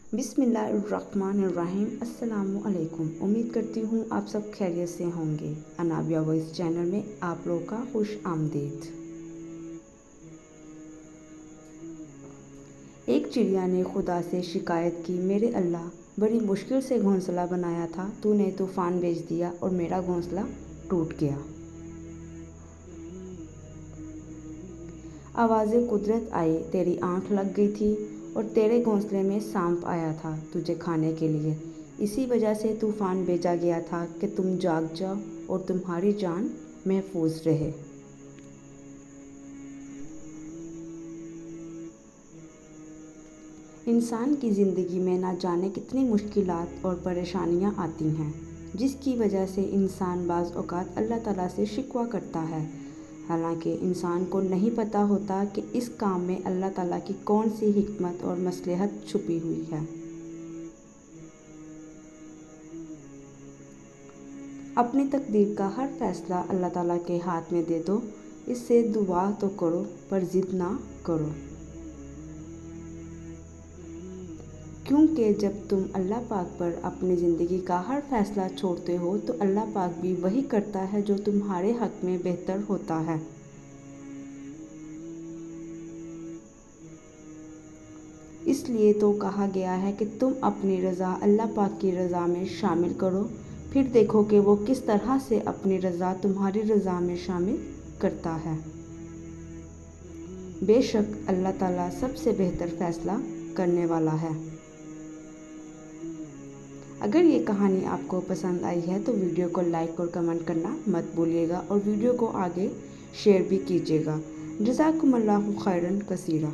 बिस्मिल्लाहिर्रहमानिर्रहीम। अस्सलाम वालेकुम। उम्मीद करती हूँ आप सब खैरियत से होंगे। अनाबिया वॉइस चैनल में आप लोगों का खुश आमदीद। एक चिड़िया ने खुदा से शिकायत की, मेरे अल्लाह, बड़ी मुश्किल से घोंसला बनाया था, तूने तूफ़ान भेज दिया और मेरा घोंसला टूट गया। आवाज़े कुदरत आई, तेरी आँख लग गई थी और तेरे घोंसले में सांप आया था तुझे खाने के लिए। इसी वजह से तूफ़ान भेजा गया था कि तुम जाग जाओ और तुम्हारी जान महफूज रहे। इंसान की ज़िंदगी में ना जाने कितनी मुश्किलात और परेशानियां आती हैं, जिसकी वजह से इंसान बाज़ औक़ात अल्लाह ताला से शिकवा करता है। हालांकि इंसान को नहीं पता होता कि इस काम में अल्लाह ताला की कौन सी हिकमत और मसलहत छुपी हुई है। अपनी तकदीर का हर फैसला अल्लाह ताला के हाथ में दे दो। इससे दुआ तो करो पर ज़िद ना करो, क्योंकि जब तुम अल्लाह पाक पर अपनी ज़िंदगी का हर फैसला छोड़ते हो तो अल्लाह पाक भी वही करता है जो तुम्हारे हक़ में बेहतर होता है। इसलिए तो कहा गया है कि तुम अपनी रज़ा अल्लाह पाक की रज़ा में शामिल करो, फिर देखो कि वो किस तरह से अपनी रज़ा तुम्हारी रज़ा में शामिल करता है। बेशक अल्लाह ताला सबसे बेहतर फ़ैसला करने वाला है। अगर ये कहानी आपको पसंद आई है तो वीडियो को लाइक और कमेंट करना मत भूलिएगा और वीडियो को आगे शेयर भी कीजिएगा। जज़ाकुमुल्लाहु खैरन कसीरा।